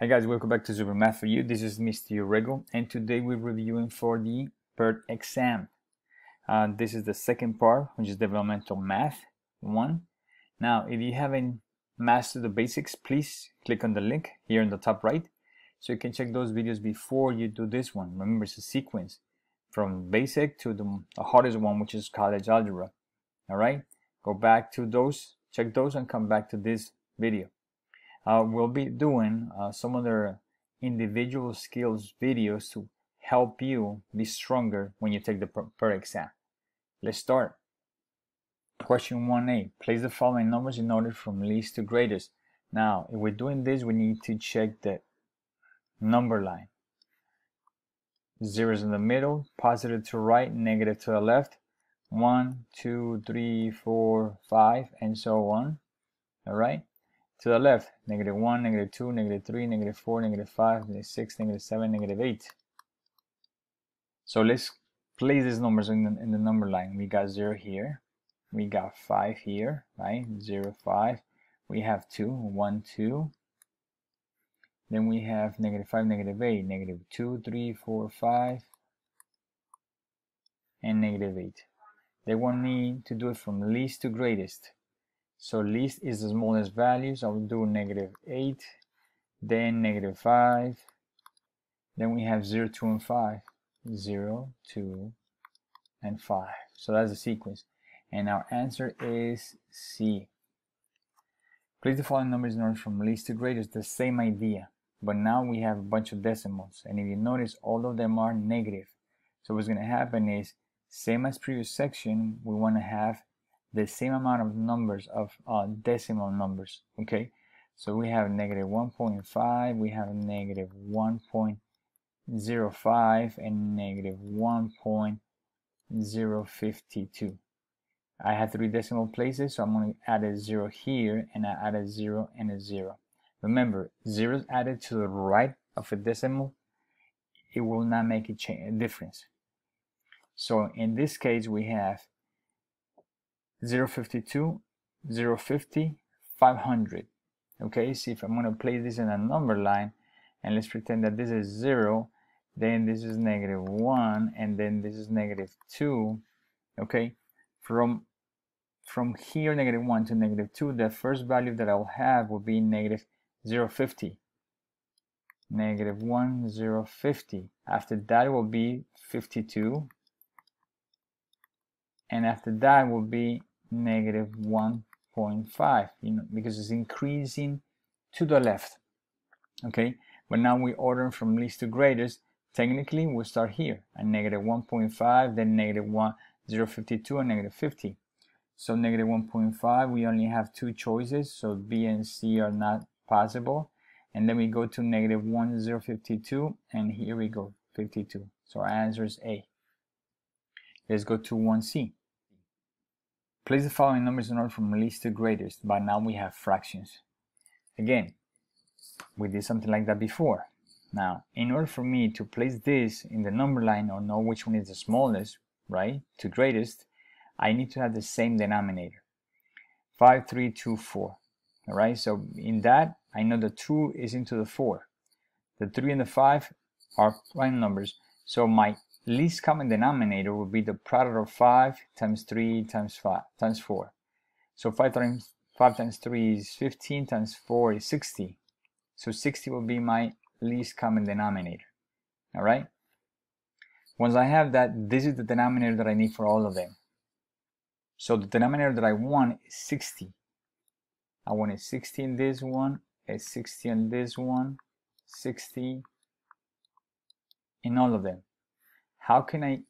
Hi guys, welcome back to SuperMath4U. This is Mr. Urrego, and today we're reviewing for the PERT exam. This is the second part, which is Developmental Math 1. Now, if you haven't mastered the basics, please click on the link here in the top right, so you can check those videos before you do this one. Remember, it's a sequence from basic to the hardest one, which is College Algebra. Alright, go back to those, check those, and come back to this video. We'll be doing some other individual skills videos to help you be stronger when you take the PERT exam. Let's start. Question 1A. Place the following numbers in order from least to greatest. Now, if we're doing this, we need to check the number line. Zeros in the middle, positive to right, negative to the left. 1, 2, 3, 4, 5, and so on. Alright? To the left, negative 1, negative 2, negative 3, negative 4, negative 5, negative 6, negative 7, negative 8. So let's place these numbers in the number line. We got 0 here. We got 5 here, right? 0, 5. We have 2, 1, 2. Then we have negative 5, negative 8, negative 2, 3, 4, 5, and negative 8. They want me to do it from least to greatest. So least is the smallest value, so I will do negative 8, then negative 5, then we have 0, 2, and 5. 0, 2, and 5. So that's the sequence. And our answer is C. Place the following numbers in order from least to greatest. The same idea, but now we have a bunch of decimals. And if you notice, all of them are negative. So what's going to happen is, same as previous section, we want to have the same amount of numbers of decimal numbers. Okay, so we have negative 1.5, we have negative 1.05, and negative 1.052. I have 3 decimal places, so I'm going to add a 0 here, and I add a 0 and a 0. Remember, zeros added to the right of a decimal, it will not make a difference. So in this case, we have 0.52, 0.50, 500. Okay, see, if I'm going to place this in a number line, and let's pretend that this is 0, then this is negative 1, and then this is negative 2. Okay, from here, negative 1 to negative 2, the first value that I'll have will be negative 0.50. Negative 1, 0.50. After that will be 52. And after that will be negative 1.5, because it's increasing to the left. Okay, but now we order from least to greatest. Technically, we'll start here at negative 1.5, then negative 0.52, and negative 50. So negative 1.5, we only have 2 choices, so B and C are not possible. And then we go to negative 0.52, and here we go, 52. So our answer is A. Let's go to 1C. Place the following numbers in order from least to greatest, but now we have fractions. Again, we did something like that before. Now, in order for me to place this in the number line or know which one is the smallest, right, to greatest, I need to have the same denominator. 5, 3, 2, 4. All right, so in that, I know the 2 is into the 4. The 3 and the 5 are prime numbers, so my least common denominator will be the product of 5 times 3 times 5 times 4. So 5 times 3 is 15 times 4 is 60. So 60 will be my least common denominator. All right. Once I have that, this is the denominator that I need for all of them. So the denominator that I want is 60. I want a 60 in this one, a 60 in this one, 60 in all of them. How can I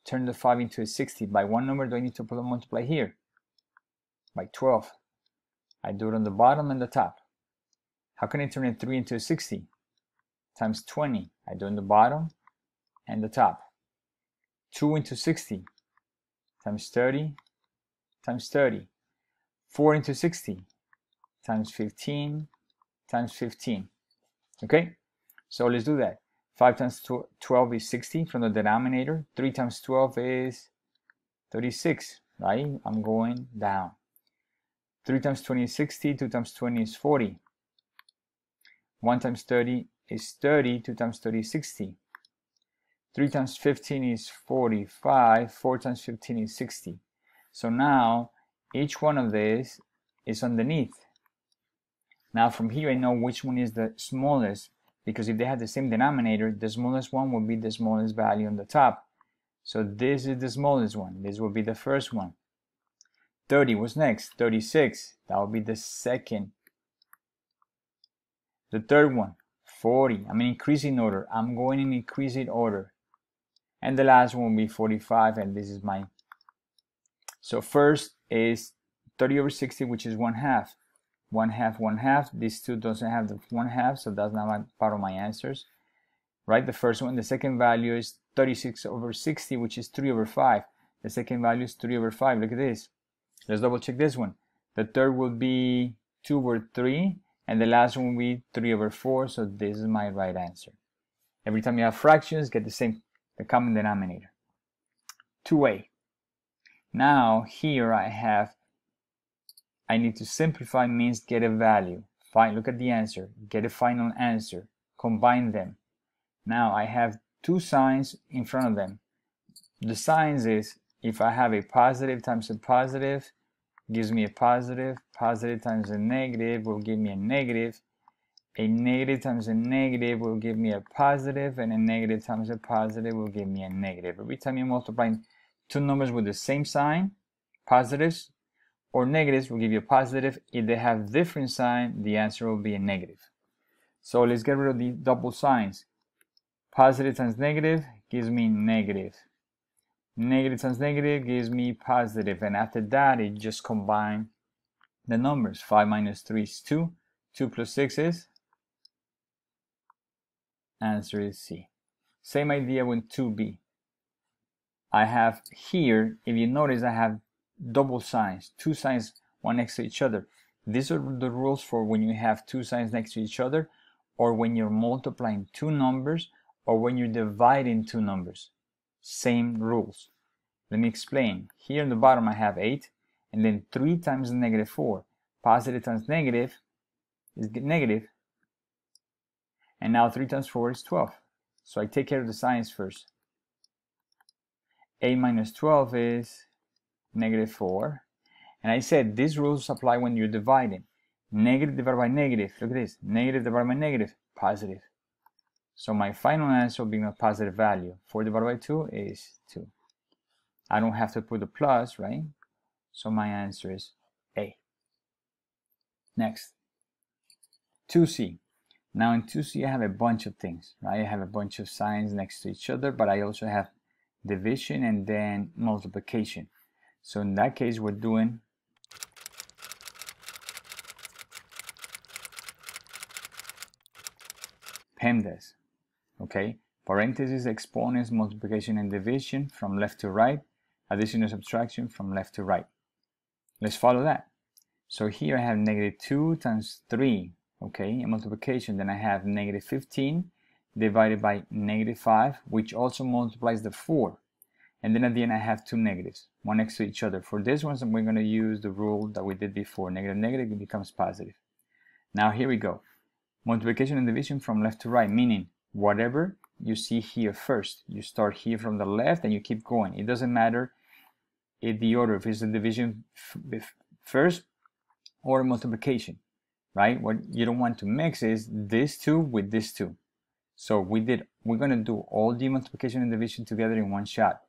turn the 5 into a 60? By what number do I need to multiply here? By 12. I do it on the bottom and the top. How can I turn a 3 into a 60? Times 20. I do it on the bottom and the top. 2 into 60. Times 30. Times 30. 4 into 60. Times 15. Times 15. Okay? So let's do that. 5 times 12 is 60 from the denominator. 3 times 12 is 36, right? I'm going down. 3 times 20 is 60. 2 times 20 is 40. 1 times 30 is 30, 2 times 30 is 60. 3 times 15 is 45, 4 times 15 is 60. So now each one of these is underneath. Now from here I know which one is the smallest, because if they have the same denominator, the smallest one will be the smallest value on the top. So this is the smallest one. This will be the first one. 30, what's next? 36, that will be the second. The third one, 40. I'm in increasing order. I'm going in increasing order. And the last one will be 45, and this is mine. So first is 30 over 60, which is 1/2. 1/2, 1/2. These two doesn't have the 1/2, so that's not part of my answers. Right, the first one. The second value is 36 over 60, which is 3 over 5. The second value is 3 over 5. Look at this. Let's double check this one. The third will be 2 over 3, and the last one will be 3 over 4, so this is my right answer. Every time you have fractions, get the common denominator. 2a. Now here I need to simplify, means get a value. Fine, look at the answer. Get a final answer. Combine them. Now I have two signs in front of them. The signs is, if I have a positive times a positive, gives me a positive. Positive times a negative will give me a negative. A negative times a negative will give me a positive, and a negative times a positive will give me a negative. Every time you multiply two numbers with the same sign, positives or negatives will give you a positive. If they have different sign, the answer will be a negative. So let's get rid of the double signs. Positive times negative gives me negative. Negative times negative gives me positive, and after that it just combine the numbers. 5 minus 3 is 2. 2 plus 6 is? Answer is C. Same idea with 2b. I have here, if you notice, I have double signs, two signs, one next to each other. These are the rules for when you have two signs next to each other, or when you're multiplying two numbers, or when you're dividing two numbers. Same rules. Let me explain. Here in the bottom I have 8, and then 3 times negative 4. Positive times negative is negative. And now 3 times 4 is 12. So I take care of the signs first. 8 minus 12 is negative 4. And I said these rules apply when you're dividing. Negative divided by negative. Look at this. Negative divided by negative. Positive. So my final answer will be a positive value. 4 divided by 2 is 2. I don't have to put a plus, right? So my answer is A. Next. 2C. Now in 2C I have a bunch of things, right? I have a bunch of signs next to each other, but I also have division and then multiplication. So in that case we're doing PEMDAS, okay? Parentheses, exponents, multiplication and division from left to right, addition and subtraction from left to right. Let's follow that. So here I have negative 2 times 3, okay, in multiplication. Then I have negative 15 divided by negative 5, which also multiplies the 4. And then at the end I have two negatives, one next to each other. For this one, we're going to use the rule that we did before. Negative negative becomes positive. Now here we go. Multiplication and division from left to right, meaning whatever you see here first. You start here from the left and you keep going. It doesn't matter in the order, if it's the division first or multiplication, right? What you don't want to mix is this two with this two. So we're going to do all the multiplication and division together in one shot.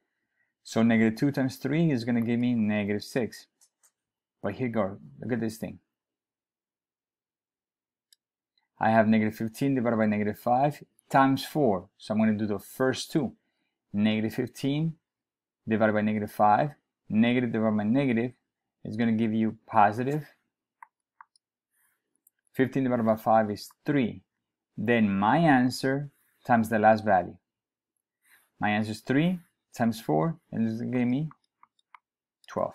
So negative 2 times 3 is going to give me negative 6. But here you go. Look at this thing. I have negative 15 divided by negative 5 times 4. So I'm going to do the first two. Negative 15 divided by negative 5. Negative divided by negative is going to give you positive. 15 divided by 5 is 3. Then my answer times the last value. My answer is 3 times 4, and this is going to give me 12.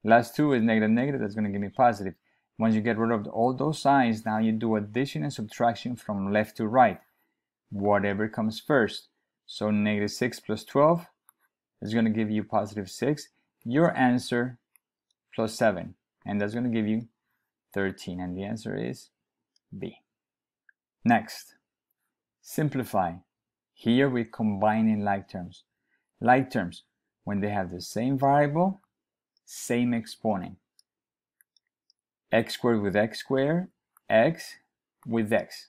Last two is negative negative, that's going to give me positive. Once you get rid of all those signs, now you do addition and subtraction from left to right. Whatever comes first. So negative 6 plus 12 is going to give you positive 6. Your answer plus 7, and that's going to give you 13, and the answer is B. Next, simplify. Here we're combining like terms. Like terms, when they have the same variable, same exponent. X squared with x squared, x with x.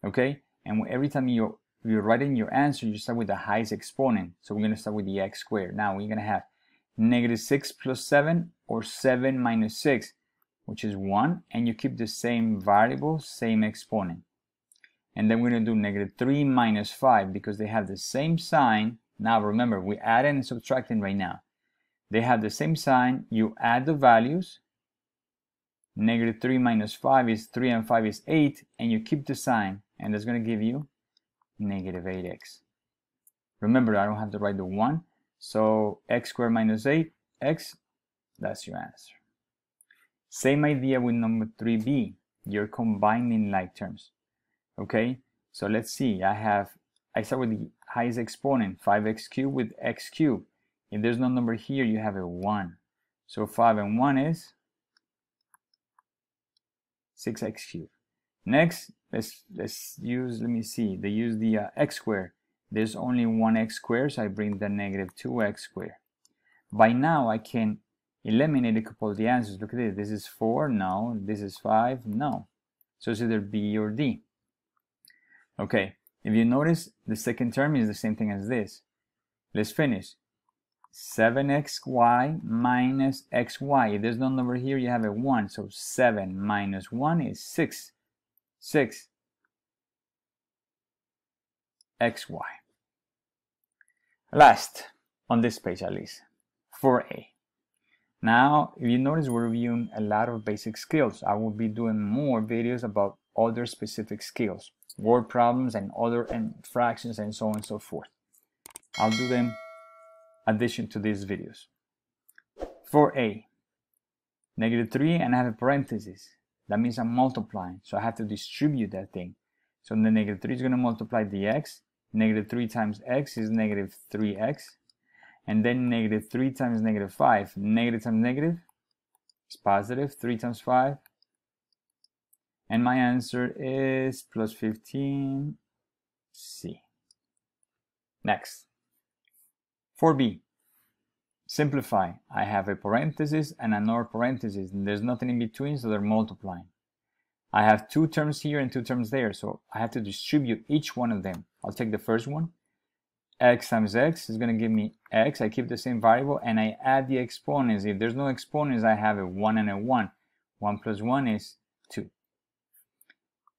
Okay? And every time you're writing your answer, you start with the highest exponent. So we're going to start with the x squared. Now we're going to have negative 6 plus 7 or 7 minus 6, which is 1. And you keep the same variable, same exponent. And then we're going to do negative 3 minus 5 because they have the same sign. Now remember, we're adding and subtracting right now. They have the same sign. You add the values. Negative 3 minus 5 is 3 and 5 is 8. And you keep the sign. And that's going to give you negative 8x. Remember, I don't have to write the 1. So x squared minus 8x, that's your answer. Same idea with number 3b. You're combining like terms. Okay, so let's see. I start with the highest exponent, 5x cubed with x cubed. If there's no number here, you have a 1. So 5 and 1 is 6x cubed. Next, let's use, let me see, they use the x squared. There's only one x squared, so I bring the negative 2x squared. By now, I can eliminate a couple of the answers. Look at this. This is 4, no. This is 5, no. So it's either B or D. Okay, if you notice, the second term is the same thing as this. Let's finish. 7xy minus xy. If there's no number here, you have a 1. So 7 minus 1 is 6. 6 xy. Last, on this page at least, 4a. Now, if you notice, we're reviewing a lot of basic skills. I will be doing more videos about other specific skills, word problems and fractions and so on and so forth. I'll do them in addition to these videos. 4a, negative 3 and I have a parenthesis. That means I'm multiplying, so I have to distribute that thing. So the negative 3 is going to multiply the x. Negative 3 times x is negative 3x. And then negative 3 times negative 5. Negative times negative is positive. 3 times 5. And my answer is plus 15C. Next. 4b. Simplify. I have a parenthesis and another parenthesis. There's nothing in between, so they're multiplying. I have 2 terms here and 2 terms there, so I have to distribute each one of them. I'll take the first one. X times x is going to give me x. I keep the same variable and I add the exponents. If there's no exponents, I have a 1 and a 1. 1 plus 1 is 2.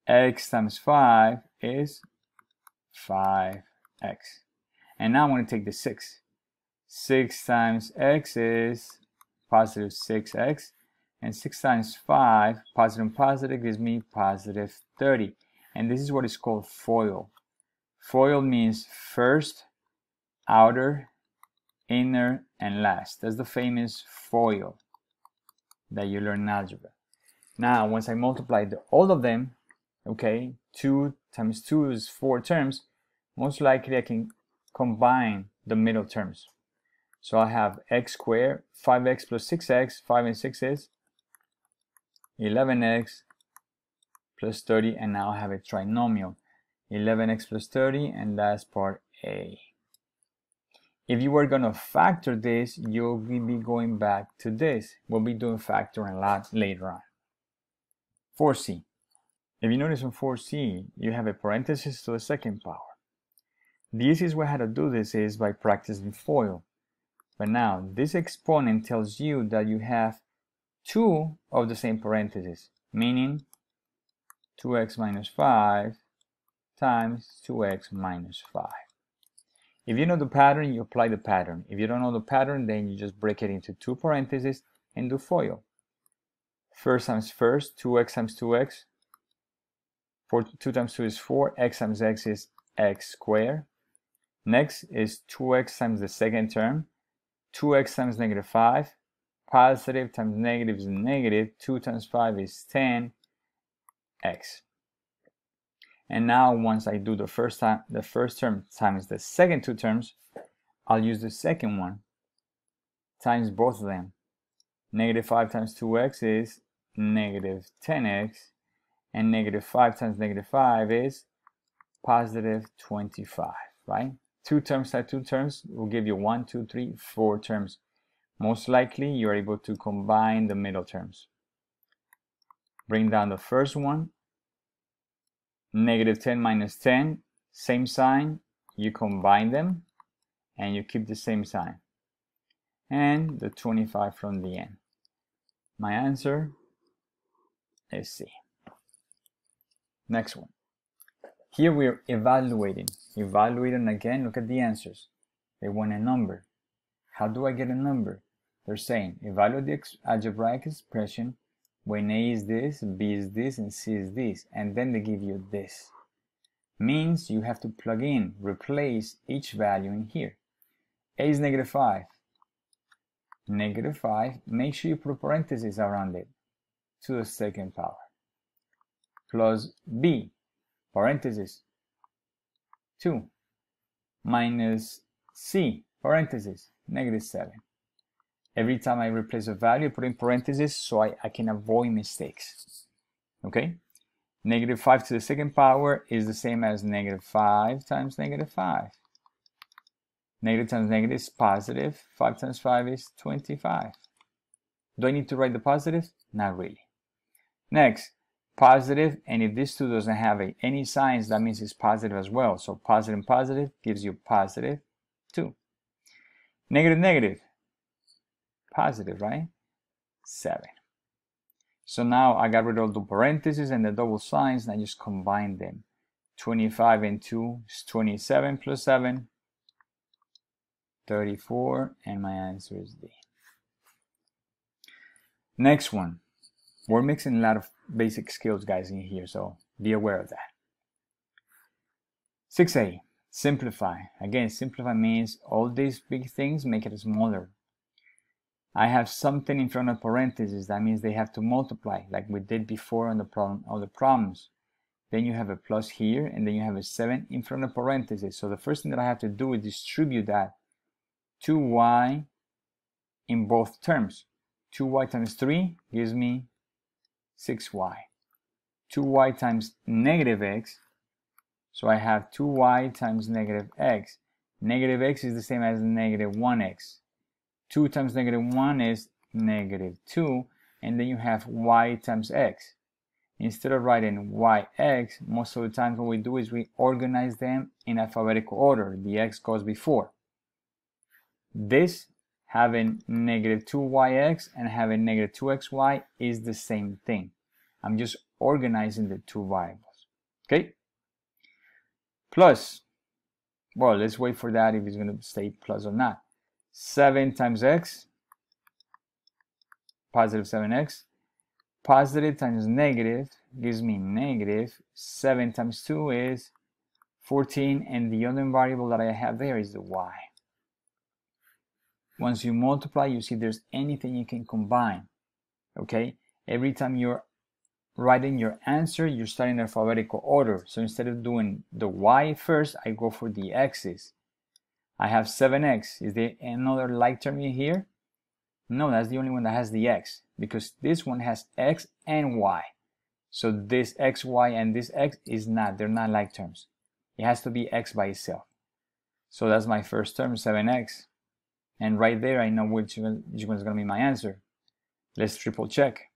X times 5 is 5x. And now I'm going to take the 6. 6 times x is positive 6x. And 6 times 5, positive and positive, gives me positive 30. And this is what is called FOIL. FOIL means first, outer, inner, and last. That's the famous FOIL that you learn in algebra. Now, once I multiply all of them, okay, 2 times 2 is 4 terms. Most likely I can combine the middle terms. So I have x squared, 5x plus 6x, 5 and 6 is 11x plus 30, and now I have a trinomial. 11x plus 30, and that's part A. If you were going to factor this, you'll be going back to this. We'll be doing factoring a lot later on. 4c. If you notice on 4c, you have a parenthesis to the second power. The easiest way how to do this is by practicing FOIL. But now, this exponent tells you that you have 2 of the same parentheses, meaning 2x minus 5 times 2x minus 5. If you know the pattern, you apply the pattern. If you don't know the pattern, then you just break it into 2 parentheses and do FOIL. First times first, 2x times 2x. 2 times 2 is 4. X times x is x squared. Next is 2x times the second term. 2x times negative 5. Positive times negative is negative. 2 times 5 is 10x. And now once I do the first term times the second 2 terms, I'll use the second one times both of them. Negative 5 times 2x is negative 10x. and negative 5 times negative 5 is positive 25, right? 2 terms times 2 terms will give you 1, 2, 3, 4 terms. Most likely you're able to combine the middle terms. Bring down the first one, negative 10 minus 10, same sign, you combine them, and you keep the same sign. And the 25 from the end. My answer is C. Next one. Here we're evaluating. Evaluating again, look at the answers. They want a number. How do I get a number? They're saying evaluate the algebraic expression when A is this, B is this, and C is this. And then they give you this. Means you have to plug in, replace each value in here. A is negative 5. Negative 5, make sure you put parentheses around it, to the second power. Plus B, parentheses, 2, minus C, parentheses, negative 7. Every time I replace a value, I put in parentheses so I can avoid mistakes. Okay? Negative 5 to the second power is the same as negative 5 times negative 5. Negative times negative is positive. 5 times 5 is 25. Do I need to write the positive? Not really. Next, positive, and if this 2 doesn't have any signs, that means it's positive as well. So positive and positive gives you positive 2. Negative, negative. Positive, right? 7. So now I got rid of the parentheses and the double signs, and I just combine them. 25 and 2 is 27 plus 7. 34, and my answer is D. Next one. We're mixing a lot of basic skills, guys, in here, so be aware of that. 6a, simplify. Again, simplify means all these big things, make it smaller. I have something in front of parentheses. That means they have to multiply, like we did before on the problems. Then you have a plus here, and then you have a 7 in front of parentheses. So the first thing that I have to do is distribute that 2y in both terms. 2y times 3 gives me 6y. 2y times negative x, so I have 2y times negative x. Negative x is the same as negative 1x. 2 times negative 1 is negative 2, and then you have y times x. Instead of writing yx, most of the time what we do is we organize them in alphabetical order. The x goes before. This, having negative 2yx and having negative 2xy, is the same thing. I'm just organizing the two variables. Okay? Plus, well, let's wait for that if it's going to stay plus or not. 7 times x, positive 7x, positive times negative gives me negative. 7 times 2 is 14, and the other variable that I have there is the y. Once you multiply, you see there's anything you can combine. Okay? Every time you're writing your answer, you're starting in alphabetical order. So instead of doing the y first, I go for the x's. I have 7x. Is there another like term in here? No, that's the only one that has the x, because this one has x and y. So this x, y, and this x is not. They're not like terms. It has to be x by itself. So that's my first term, 7x. And right there, I know which one is going to be my answer. Let's triple check.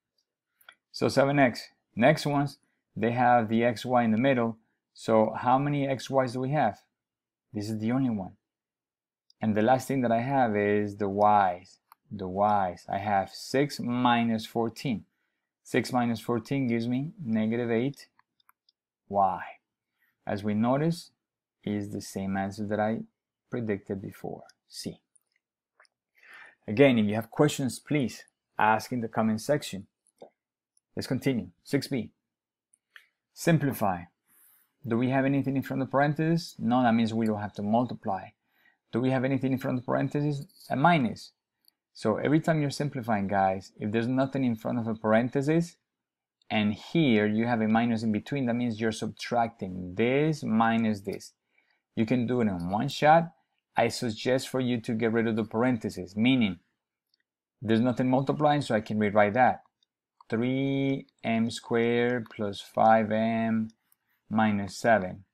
So 7x. Next ones, they have the xy in the middle. So how many xy's do we have? This is the only one. And the last thing that I have is the y's. The y's. I have 6 minus 14. 6 minus 14 gives me negative 8y. As we notice, is the same answer that I predicted before, C. Again, if you have questions, please ask in the comment section. Let's continue. 6b. Simplify. Do we have anything in front of parentheses? No, that means we don't have to multiply. Do we have anything in front of parentheses? A minus. So every time you're simplifying, guys, if there's nothing in front of a parenthesis, and here you have a minus in between, that means you're subtracting this minus this. You can do it in one shot. I suggest for you to get rid of the parentheses, meaning there's nothing multiplying, so I can rewrite that. 3m squared plus 5m minus 7.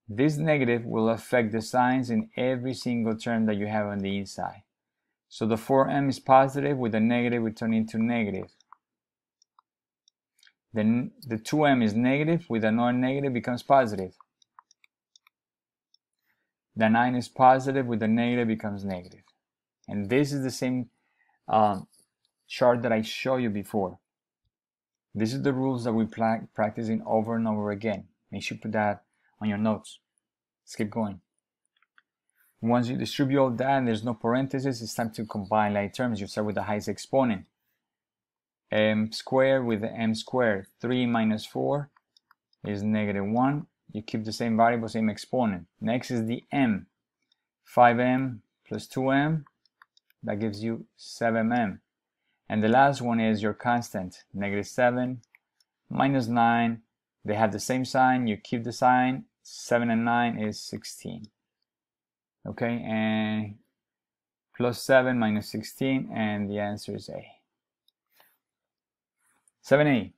This negative will affect the signs in every single term that you have on the inside. So the 4m is positive, with the negative we turn into negative. Then the 2m is negative, with another negative becomes positive. The 9 is positive, with the negative becomes negative. And this is the same chart that I showed you before. These are the rules that we're practicing over and over again. Make sure you put that on your notes. Let's keep going. Once you distribute all that and there's no parentheses, it's time to combine like terms. You start with the highest exponent. M squared with the m squared. 3 minus 4 is negative 1. You keep the same variable, same exponent. Next is the m. 5m plus 2m, that gives you 7m. And the last one is your constant, negative 7 minus 9. They have the same sign, you keep the sign. 7 and 9 is 16. Okay, and plus 7 minus 16, and the answer is A. 7a.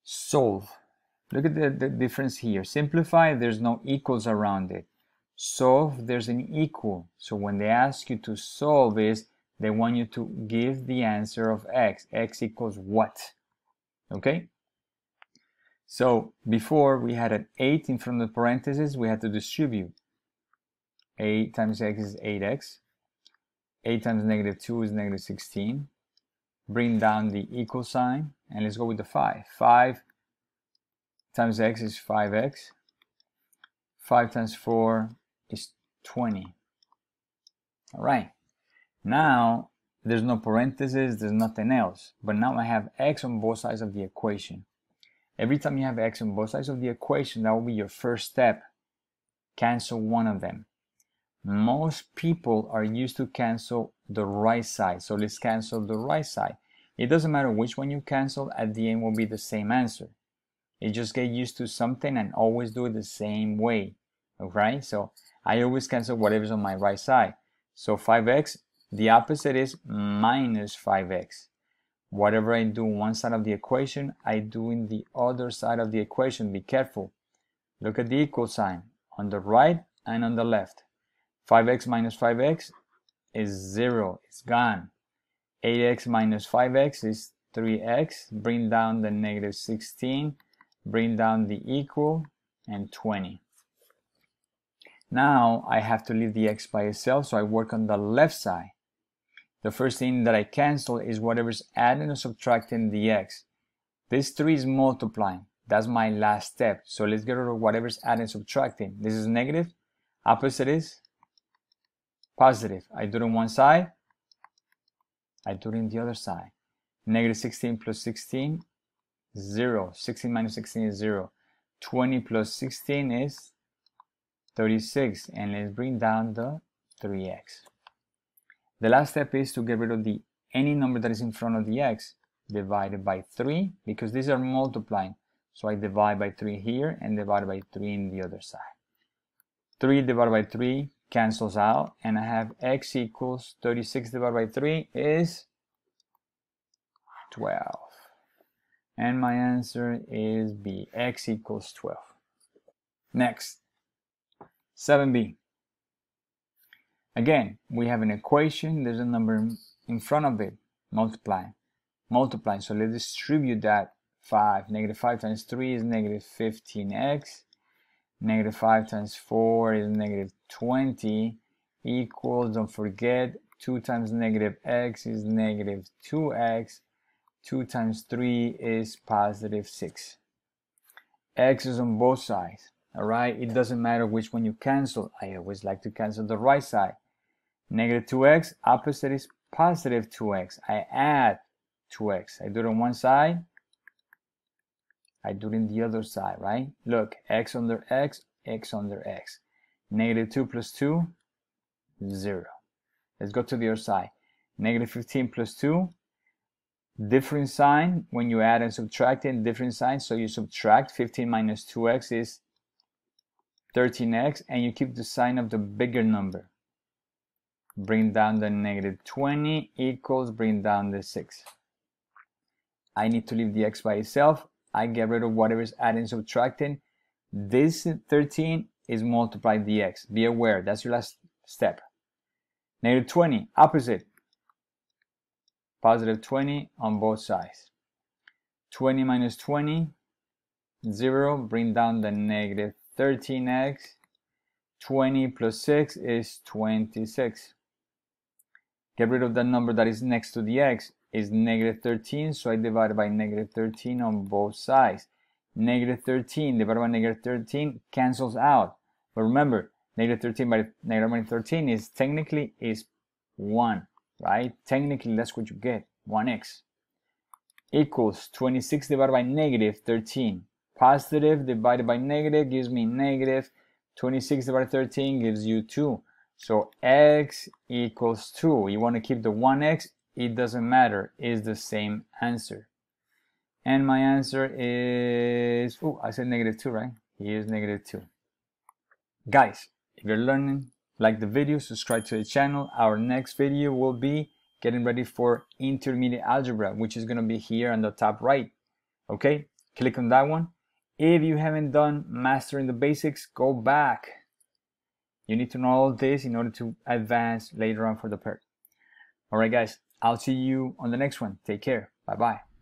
Solve. Look at the difference here. Simplify, there's no equals around it. Solve, there's an equal. So when they ask you to solve this, they want you to give the answer of x. X equals what? Okay? So before we had an 8 in front of the parentheses, we had to distribute. 8 times x is 8x. 8 times negative 2 is negative 16. Bring down the equal sign, and let's go with the 5. 5 times x is 5x. 5 times 4 is 20. All right. Now, there's no parentheses, there's nothing else. But now I have x on both sides of the equation. Every time you have x on both sides of the equation, that will be your first step. Cancel one of them. Most people are used to cancel the right side. So let's cancel the right side. It doesn't matter which one you cancel, at the end will be the same answer. You just get used to something and always do it the same way. Okay? So I always cancel whatever's on my right side. So 5x, the opposite is minus 5x. Whatever I do on one side of the equation, I do in the other side of the equation. Be careful. Look at the equal sign on the right and on the left. 5x minus 5x is 0. It's gone. 8x minus 5x is 3x. Bring down the negative 16. Bring down the equal and 20. Now I have to leave the x by itself, so I work on the left side. The first thing that I cancel is whatever's adding or subtracting the x. This 3 is multiplying. That's my last step. So let's get rid of whatever's adding and subtracting. This is negative. Opposite is positive. I do it on one side. I do it on the other side. Negative 16 plus 16, 0. 16 minus 16 is 0. 20 plus 16 is 36. And let's bring down the 3x. The last step is to get rid of any number that is in front of the x, divided by 3, because these are multiplying. So I divide by 3 here and divide by 3 in the other side. 3 divided by 3 cancels out, and I have x equals 36 divided by 3 is 12. And my answer is B, x equals 12. Next, 7b. Again, we have an equation, there's a number in front of it, multiplying. So let's distribute that 5. Negative 5 times 3 is negative 15x. Negative 5 times 4 is negative 20 equals, don't forget, 2 times negative x is negative 2x. 2 times 3 is positive 6. X is on both sides. Alright, it doesn't matter which one you cancel. I always like to cancel the right side. Negative 2x, opposite is positive 2x. I add 2x. I do it on one side. I do it in the other side, right? Look, x under x, x under x. Negative 2 plus 2, 0. Let's go to the other side. Negative 15 plus 2, different sign. When you add and subtract it, different sign. So you subtract. 15 minus 2x is 13x, and you keep the sign of the bigger number. Bring down the negative 20 equals, bring down the 6. I need to leave the x by itself. I get rid of whatever is adding and subtracting. This 13 is multiply the x. Be aware, that's your last step. Negative 20, opposite. Positive 20 on both sides. 20 minus 20, 0. Bring down the negative 13x. 20 plus 6 is 26. Get rid of the number that is next to the x. Is negative 13, so I divide by negative 13 on both sides. Negative 13 divided by negative 13 cancels out. But remember, negative 13 by negative 13 is technically is 1, right? Technically, that's what you get, 1x. Equals 26 divided by negative 13. Positive divided by negative gives me negative. 26 divided by 13 gives you 2. So x equals 2. You want to keep the 1x. It doesn't matter. It's the same answer. And my answer is, oh, I said negative 2, right? Here's negative 2. Guys, if you're learning, like the video, subscribe to the channel. Our next video will be getting ready for intermediate algebra, which is going to be here on the top right. Okay, click on that one. If you haven't done mastering the basics, go back. You need to know all this in order to advance later on for the PERT. All right, guys, I'll see you on the next one. Take care. Bye-bye.